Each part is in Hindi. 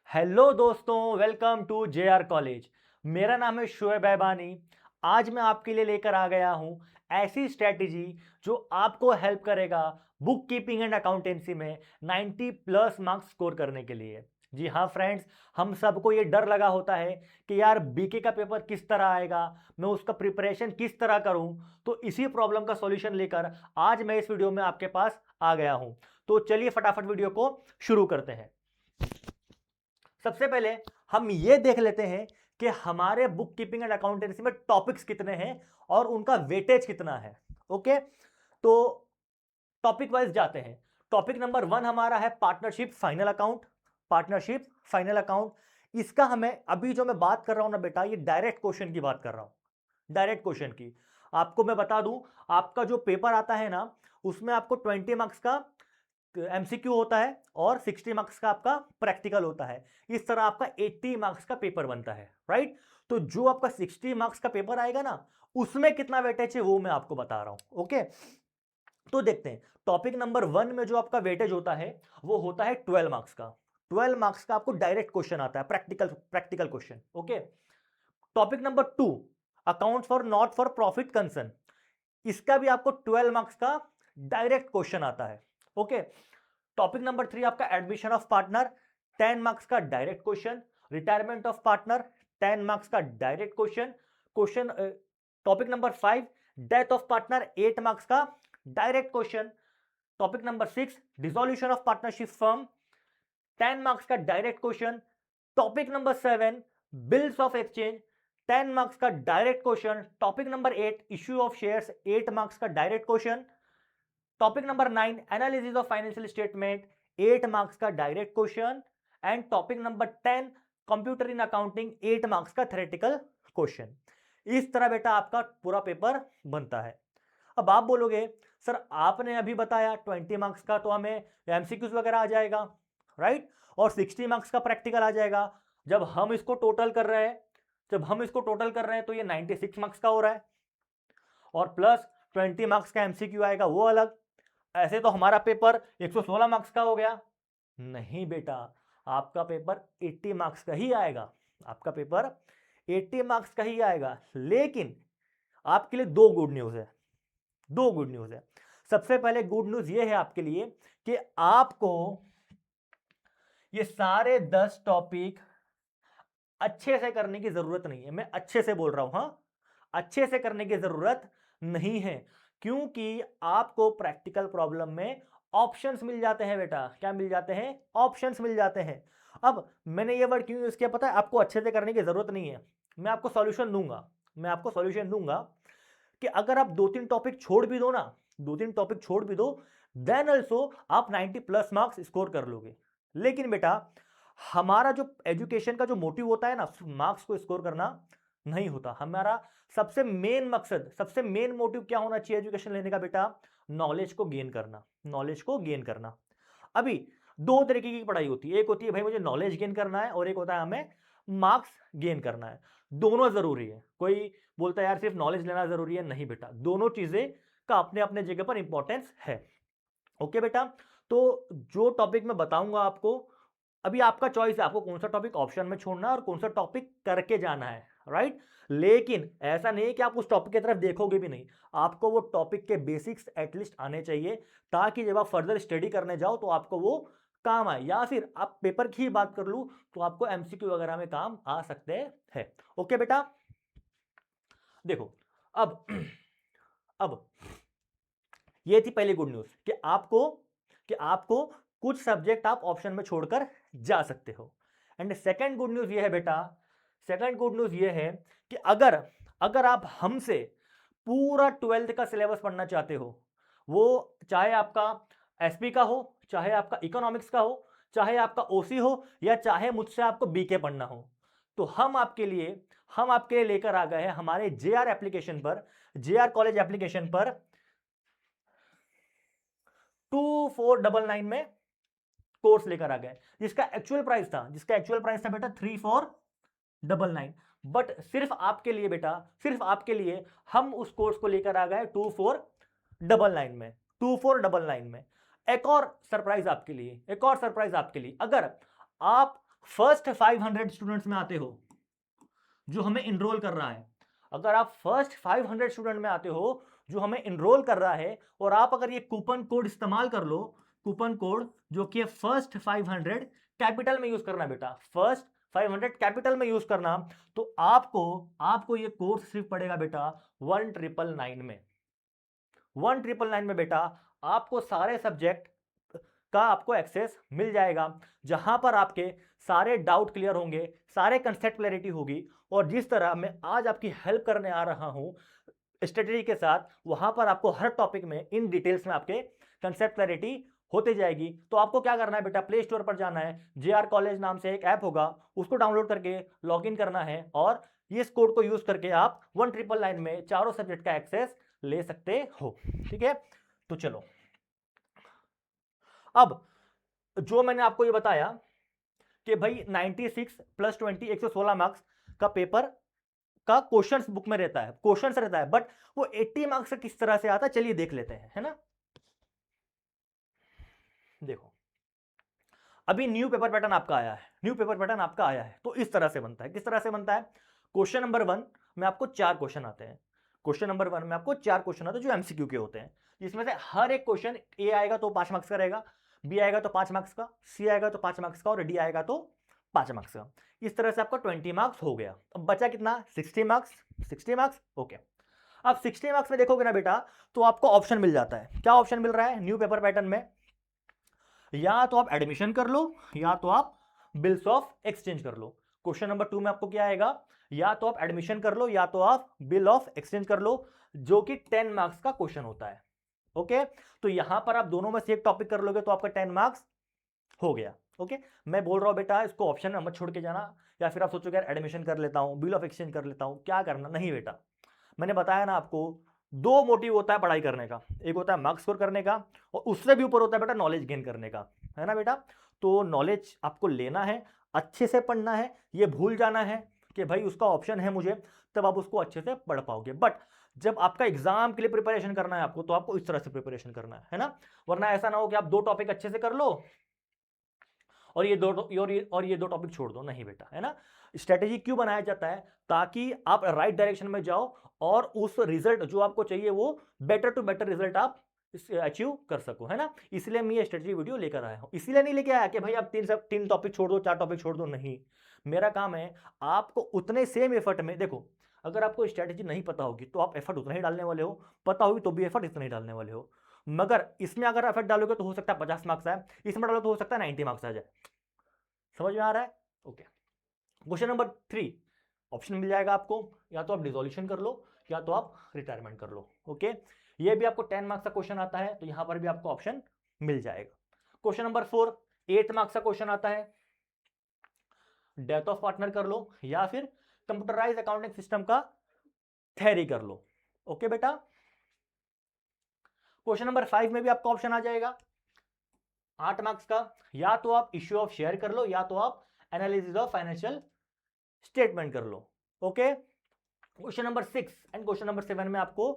हेलो दोस्तों, वेलकम टू जेआर कॉलेज। मेरा नाम है शोएब ऐबानी। आज मैं आपके लिए लेकर आ गया हूं ऐसी स्ट्रेटजी जो आपको हेल्प करेगा बुक कीपिंग एंड अकाउंटेंसी में 90 प्लस मार्क्स स्कोर करने के लिए। जी हाँ फ्रेंड्स, हम सबको ये डर लगा होता है कि यार बीके का पेपर किस तरह आएगा, मैं उसका प्रिपरेशन किस तरह करूं। तो इसी प्रॉब्लम का सॉल्यूशन लेकर आज मैं इस वीडियो में आपके पास आ गया हूं। तो चलिए फटाफट वीडियो को शुरू करते हैं। सबसे पहले हम ये देख लेते हैं कि हमारे बुक कीपिंग एंड अकाउंटेंसी में टॉपिक्स कितने हैं और उनका वेटेज कितना है। ओके, तो टॉपिक वाइज जाते हैं। टॉपिक नंबर 1 हमारा है partnership final account. Partnership final account, इसका हमें अभी जो मैं बात कर रहा हूं ना बेटा, ये डायरेक्ट क्वेश्चन की बात कर रहा हूं। डायरेक्ट क्वेश्चन की आपको मैं बता दूं, आपका जो पेपर आता है ना, उसमें आपको 20 मार्क्स का एमसीक्यू होता है और 60 मार्क्स का आपका प्रैक्टिकल होता है। इस तरह आपका 80 मार्क्स का पेपर बनता है, राइट। तो जो आपका 60 मार्क्स का पेपर आएगा ना, उसमें कितना वेटेज है वो मैं आपको बता रहा हूं। ओके, तो देखते हैं। टॉपिक नंबर 1 में जो आपका वेटेज होता है वो होता है 12 मार्क्स का। 12 मार्क्स का आपको डायरेक्ट क्वेश्चन आता है, practical practical question. Okay, topic number 2 account for not for profit concern, इसका भी आपको 12 मार्क्स का डायरेक्ट क्वेश्चन आता है। ओके, टॉपिक नंबर 3 आपका एडमिशन ऑफ पार्टनर, 10 मार्क्स का direct question. Retirement of partner, 10 marks का direct question. Question topic number 5 death of partner, 8 marks का direct question. Topic number 6 dissolution of partnership firm, 10 marks का direct question. Topic number 7 bills of exchange, 10 marks का direct question. Topic number 8 issue of shares, 8 marks का direct question. Topic number 9 analysis of financial statement, 8 marks का direct question. And topic number 10 computer in accounting, 8 marks का थ्योरेटिकल क्वेश्चन। इस तरह बेटा आपका पूरा पेपर बनता है। अब आप बोलोगे सर आपने अभी बताया 20 मार्क्स का तो हमें एमसीक्यूज वगैरह आ जाएगा, राइट, और 60 मार्क्स का प्रैक्टिकल आ जाएगा। जब हम इसको टोटल कर रहे हैं तो ये 96 मार्क्स का हो रहा है और प्लस 20 मार्क्स का एमसीक्यू आएगा वो अलग। ऐसे तो हमारा पेपर 116 मार्क्स का हो गया। नहीं बेटा, आपका पेपर 80 मार्क्स का ही आएगा। आपका पेपर 80 मार्क्स का ही आएगा, लेकिन आपके लिए दो गुड न्यूज है। दो गुड न्यूज है। सबसे पहले गुड न्यूज ये है आपके लिए कि आपको ये सारे 10 टॉपिक अच्छे से करने की जरूरत नहीं है। मैं अच्छे से बोल रहा हूं, हां, अच्छे से करने की जरूरत नहीं है, क्योंकि आपको प्रैक्टिकल प्रॉब्लम में ऑप्शंस मिल जाते हैं बेटा। क्या मिल जाते हैं? ऑप्शंस मिल जाते हैं। अब मैंने ये वर्ड क्यों यूज किया पता है? आपको अच्छे से करने की जरूरत नहीं है। मैं आपको सॉल्यूशन दूंगा। मैं आपको सॉल्यूशन दूंगा कि अगर आप 2-3 टॉपिक छोड़ भी दो ना, 2-3 टॉपिक छोड़ भी दो, देन ऑल्सो आप 90 प्लस मार्क्स स्कोर कर लोगे। लेकिन बेटा हमारा जो एजुकेशन का जो मोटिव होता है ना, मार्क्स को स्कोर करना नहीं होता। हमारा सबसे मेन मकसद, सबसे मेन मोटिव क्या होना चाहिए एजुकेशन लेने का बेटा? नॉलेज को गेन करना। नॉलेज को गेन करना। अभी दो तरीके की पढ़ाई होती है। एक होती है भाई मुझे नॉलेज गेन करना है, और एक होता है हमें मार्क्स गेन करना है। दोनों जरूरी है। कोई बोलता है यार सिर्फ नॉलेज लेना जरूरी है, नहीं बेटा, दोनों चीजें का अपने अपने जगह पर इंपॉर्टेंस है। ओके बेटा, तो जो टॉपिक मैं बताऊंगा आपको, अभी आपका चॉइस है आपको कौन सा टॉपिक ऑप्शन में छोड़ना है और कौन सा टॉपिक करके जाना है, राइट। लेकिन ऐसा नहीं है कि आप उस टॉपिक की तरफ देखोगे भी नहीं। आपको वो टॉपिक के बेसिक्स एटलीस्ट आने चाहिए, ताकि जब आप फर्दर स्टडी करने जाओ तो आपको वो काम आए। या फिर आप पेपर की ही बात कर लूं तो आपको एमसीक्यू वगैरह में काम आ सकते हैं। ओके बेटा, देखो अब अब ये थी पहली गुड न्यूज कि आपको कुछ सब्जेक्ट आप ऑप्शन में छोड़कर जा सकते हो। एंड सेकंड गुड न्यूज ये है बेटा, सेकंड गुड न्यूज ये है कि अगर अगर आप हमसे पूरा 12th का सिलेबस पढ़ना चाहते हो, वो चाहे आपका एसपी का हो, चाहे आपका इकोनॉमिक्स का हो, चाहे आपका ओसी हो, या चाहे मुझसे आपको बीके पढ़ना हो, तो हम आपके लिए लेकर आ गए हैं हमारे जेआर एप्लीकेशन पर, जेआर कॉलेज एप्लीकेशन पर 2499 में कोर्स लेकर आ गए, जिसका एक्चुअल प्राइस था बेटा 3499। बट सिर्फ आपके लिए बेटा, सिर्फ आपके लिए हम उस कोर्स को लेकर आ गए 2499 में। 2499 में एक और सरप्राइज आपके लिए, एक और सरप्राइज आपके लिए। अगर आप फर्स्ट 500 स्टूडेंट्स में आते हो जो हमें इनरोल कर रहा है, अगर आप फर्स्ट 500 स्टूडेंट में आते हो जो हमें इनरोल कर रहा है, और आप अगर ये कूपन कोड इस्तेमाल कर लो, कूपन कोड जो कि फर्स्ट 500 कैपिटल में यूज करना बेटा, फर्स्ट 500 कैपिटल में यूज करना, तो आपको ये कोर्स सिर्फ पड़ेगा बेटा 1999 में। 1999 में बेटा आपको सारे सब्जेक्ट का आपको एक्सेस मिल जाएगा, जहां पर आपके सारे डाउट क्लियर होंगे, सारे कंसेप्ट क्लैरिटी होगी, और जिस तरह मैं आज आपकी हेल्प करने आ रहा हूं स्ट्रेटेजी के साथ, वहां पर आपको हर टॉपिक में इन डिटेल्स में आपके कंसेप्ट क्लैरिटी होती जाएगी। तो आपको क्या करना है बेटा, प्ले स्टोर पर जाना है, JR कॉलेज नाम से एक ऐप होगा, उसको डाउनलोड करके लॉगिन करना है, और इस कोड को यूज करके आप 1999 में चारों सब्जेक्ट का एक्सेस ले सकते हो। ठीक है, तो चलो अब जो मैंने आपको ये बताया कि भाई 96 + 20 116 मार्क्स का पेपर का क्वेश्चंस बुक में रहता है, क्वेश्चंस रहता है, बट वो 80 मार्क्स का किस तरह से आता है चलिए देख लेते हैं, है ना। देखो अभी न्यू पेपर पैटर्न आपका आया है, न्यू पेपर पैटर्न आपका आया है, तो इस तरह से बनता है। किस तरह से बनता है, क्वेश्चन नंबर 1 में आपको 4 क्वेश्चन आते हैं, क्वेश्चन नंबर 1 में आपको 4 क्वेश्चन आते हैं जो MCQ के होते हैं, जिसमें से हर एक क्वेश्चन A आएगा तो 5 मार्क्स का रहेगा, B आएगा तो 5 मार्क्स का, C आएगा तो 5 मार्क्स का, और D आएगा तो 5 मार्क्स का। इस तरह से आपका 20 मार्क्स हो गया। अब बचा कितना, 60 मार्क्स, 60 मार्क्स ओके। अब 60 मार्क्स में देखोगे ना बेटा, तो आपको ऑप्शन मिल जाता है। क्या ऑप्शन मिल रहा है न्यू पेपर पैटर्न में, या तो आप एडमिशन कर लो, या तो आप बिल्स ऑफ एक्सचेंज कर लो। क्वेश्चन नंबर 2 में आपको क्या आएगा, या तो आप एडमिशन कर लो, या तो आप बिल ऑफ एक्सचेंज कर लो, जो कि 10 मार्क्स का क्वेश्चन होता है। ओके, तो यहां पर आप दोनों में से एक टॉपिक कर लोगे तो आपका 10 मार्क्स हो गया। ओके, मैं बोल रहा हूं बेटा इसको ऑप्शन में मत छोड़ के जाना, या फिर आप सोचोगे यार एडमिशन कर लेता हूं, बिल ऑफ एक्सचेंज कर लेता हूं, क्या करना, नहीं बेटा। मैंने बताया ना आपको, 2 मोटिव होता है पढ़ाई करने का, एक होता है मार्क्स स्कोर करने का, और उससे भी ऊपर होता है बेटा नॉलेज गेन करने का, है ना बेटा। तो नॉलेज आपको लेना है, अच्छे से पढ़ना है, ये भूल जाना है कि भाई उसका ऑप्शन है मुझे, तब आप उसको अच्छे से पढ़ पाओगे। बट जब आपका एग्जाम के लिए प्रिपरेशन करना है आपको, तो आपको इस तरह से प्रिपरेशन करना है ना। वरना ऐसा ना हो कि आप 2 टॉपिक अच्छे से कर लो और ये दो टॉपिक छोड़ दो, नहीं बेटा, है ना। स्ट्रेटेजी क्यों बनाया जाता है, ताकि आप राइट डायरेक्शन में जाओ और उस रिजल्ट जो आपको चाहिए वो बेटर टू बेटर रिजल्ट आप अचीव कर सको, है ना। इसलिए मैं ये स्ट्रेटेजी वीडियो लेकर आया हूं। इसलिए नहीं लेके आया कि भाई आप 3 टॉपिक छोड़ दो, 4 टॉपिक छोड़ दो, नहीं। मेरा काम है आपको उतने सेम एफर्ट में, देखो अगर आपको स्ट्रेटेजी नहीं पता होगी तो आप एफर्ट उतना ही डालने वाले हो, पता होगी तो भी एफर्ट इतना ही डालने वाले हो। मगर इसमें अगर एफर्ट डालोगे तो हो सकता है 50 मार्क्स आए, इसमें डालो तो हो सकता है 90 मार्क्स आ जाए। समझ में आ रहा है, ओके। क्वेश्चन नंबर 3 ऑप्शन मिल जाएगा आपको, या तो आप डिसोल्यूशन कर लो, या तो आप रिटायरमेंट कर लो। ओके, ये भी आपको 10 मार्क्स का क्वेश्चन आता है, तो यहां पर भी आपको ऑप्शन मिल जाएगा। क्वेश्चन नंबर 4 8 मार्क्स का क्वेश्चन आता है, डेथ ऑफ पार्टनर कर लो, या फिर कंप्यूटराइज अकाउंटिंग सिस्टम का थ्योरी कर लो। ओके बेटा, क्वेश्चन नंबर 5 में भी आपका ऑप्शन आ जाएगा 8 मार्क्स का, या तो आप इश्यू ऑफ शेयर कर लो, या तो आप एनालिसिस ऑफ फाइनेंशियल स्टेटमेंट कर लो। Okay, question number 6 and question number 7 में आपको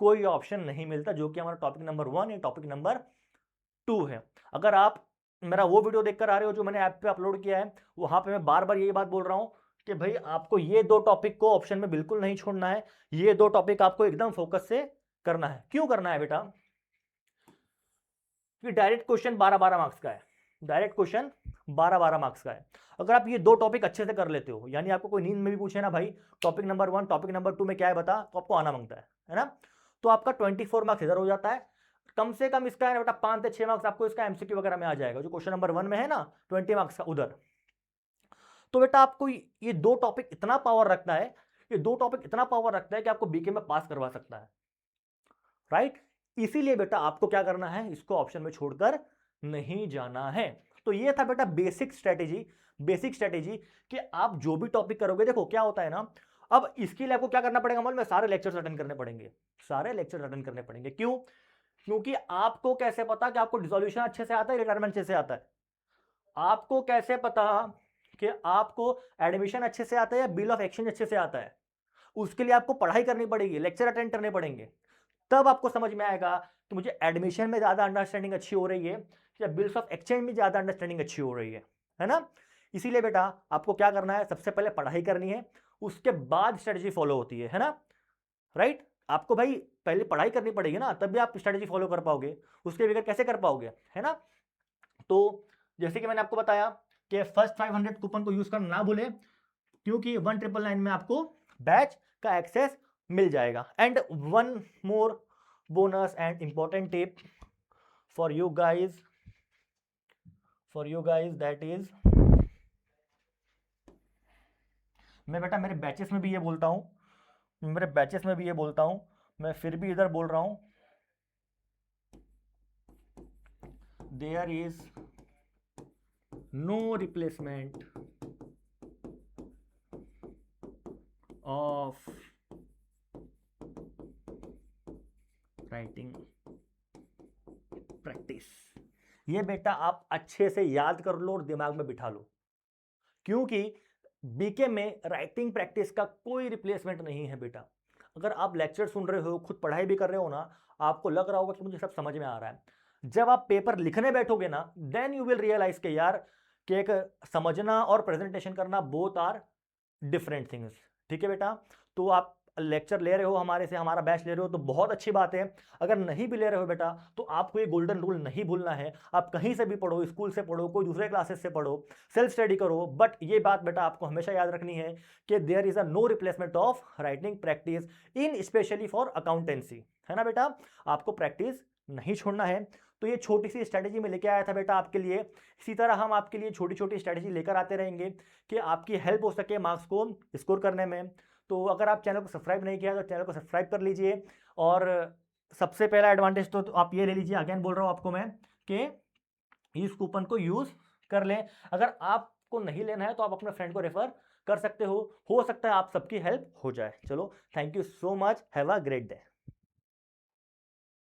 कोई ऑप्शन नहीं मिलता, जो कि हमारा टॉपिक नंबर 1 या टॉपिक नंबर 2 है। अगर आप मेरा वो वीडियो देखकर आ रहे हो जो मैंने ऐप पे अपलोड किया है, वहां पे मैं बार बार यही बात बोल रहा हूं कि भाई आपको ये 2 टॉपिक को ऑप्शन में बिल्कुल नहीं छोड़ना है, ये 2 टॉपिक आपको एकदम फोकस से करना है। क्यों करना है बेटा, कि डायरेक्ट क्वेश्चन 12-12 मार्क्स का है, डायरेक्ट क्वेश्चन 12-12 मार्क्स का है। अगर आप ये 2 टॉपिक अच्छे से कर लेते हो, यानी आपको कोई नींद में भी पूछे ना भाई टॉपिक नंबर 1 टॉपिक नंबर 2 में क्या है बता, तो आपको आना मांगता है ना, तो आपका 24 मार्क्स इधर हो जाता है। कम से कम इसका है बेटा 5 से 6 मार्क्स आपको इसका MCQ वगैरह में आ जाएगा, जो क्वेश्चन नंबर 1 में है ना 20 मार्क्स का उधर। तो बेटा आपको ये 2 टॉपिक इतना पावर रखता है, ये 2 टॉपिक इतना पावर रखता है कि आपको BK में पास करवा सकता है, राइट। इसीलिए बेटा आपको क्या करना है, इसको ऑप्शन में छोड़कर नहीं जाना है। तो ये था बेटा बेसिक स्ट्रेटेजी, बेसिक स्ट्रेटेजी कि आप जो भी टॉपिक करोगे, देखो क्या होता है ना, अब इसके लिए आपको क्या करना पड़ेगा, मालूम है, सारे लेक्चर्स अटेंड करने पड़ेंगे, सारे लेक्चर्स अटेंड करने पड़ेंगे। क्यों, क्योंकि आपको कैसे पता कि आपको डिसोल्यूशन अच्छे से आता है, रिटायरमेंट अच्छे से आता है, आपको कैसे पता कि आपको एडमिशन अच्छे से आता है या बिल ऑफ एक्सचेंज अच्छे से आता है, उसके लिए आपको पढ़ाई करनी पड़ेगी, लेक्चर अटेंड करने पड़ेंगे, तब आपको समझ में आएगा कि मुझे एडमिशन में ज्यादा अंडरस्टैंडिंग अच्छी हो रही है या बिल्स ऑफ एक्सचेंज में ज्यादा अंडरस्टैंडिंग अच्छी हो रही है ना। इसीलिए बेटा आपको क्या करना है, सबसे पहले पढ़ाई करनी है, उसके बाद स्ट्रेटजी फॉलो होती है ना, राइट। आपको भाई पहले पढ़ाई करनी पड़ेगी ना, तब भी आप स्ट्रेटजी फॉलो कर पाओगे, उसके बगैर कैसे कर पाओगे, है ना। तो जैसे कि मैंने आपको बताया कि फर्स्ट 500 कूपन को यूज करना ना भूले, क्योंकि 1999 में आपको बैच का एक्सेस मिल जाएगा। And one more bonus and important tip for you guys that is, मैं बेटा मेरे बैचेस में भी ये बोलता हूं, मैं फिर भी इधर बोल रहा हूं, there is no replacement of writing practice. ये बेटा आप अच्छे से याद कर लो और दिमाग में बिठा लो, क्योंकि बीके में राइटिंग प्रैक्टिस का कोई रिप्लेसमेंट नहीं है बेटा। अगर आप लेक्चर सुन रहे हो, खुद पढ़ाई भी कर रहे हो ना, आपको लग रहा होगा कि मुझे सब समझ में आ रहा है, जब आप पेपर लिखने बैठोगे ना, देन यू विल रियलाइज के यार कि एक समझना और प्रेजेंटेशन करना बोथ आर डिफरेंट थिंग्स। ठीक है बेटा, तो आप लेक्चर ले रहे हो हमारे से, हमारा बैच ले रहे हो तो बहुत अच्छी बात है। अगर नहीं भी ले रहे हो बेटा, तो आपको ये गोल्डन रूल नहीं भूलना है, आप कहीं से भी पढ़ो, स्कूल से पढ़ो, कोई दूसरे क्लासेस से पढ़ो, सेल्फ स्टडी करो, बट ये बात बेटा आपको हमेशा याद रखनी है कि there is a no replacement of writing practice in especially for accountancy, है ना बेटा, आपको प्रैक्टिस नहीं छोड़ना है। तो ये छोटी सी स्ट्रैटेजी में लेके आया था बेटा आपके लिए। इसी तरह हम आपके लिए छोटी छोटी स्ट्रैटेजी लेकर आते रहेंगे कि आपकी हेल्प हो सके मार्क्स को स्कोर करने में। तो अगर आप चैनल को सब्सक्राइब नहीं किया तो चैनल को सब्सक्राइब कर लीजिए। और सबसे पहला एडवांटेज तो आप ये ले लीजिए, अगेन बोल रहा हूँ आपको मैं, कि इस कूपन को यूज़ कर लें। अगर आपको नहीं लेना है तो आप अपने फ्रेंड को रेफर कर सकते हो सकता है आप सबकी हेल्प हो जाए। चलो, thank you so much, have a great day.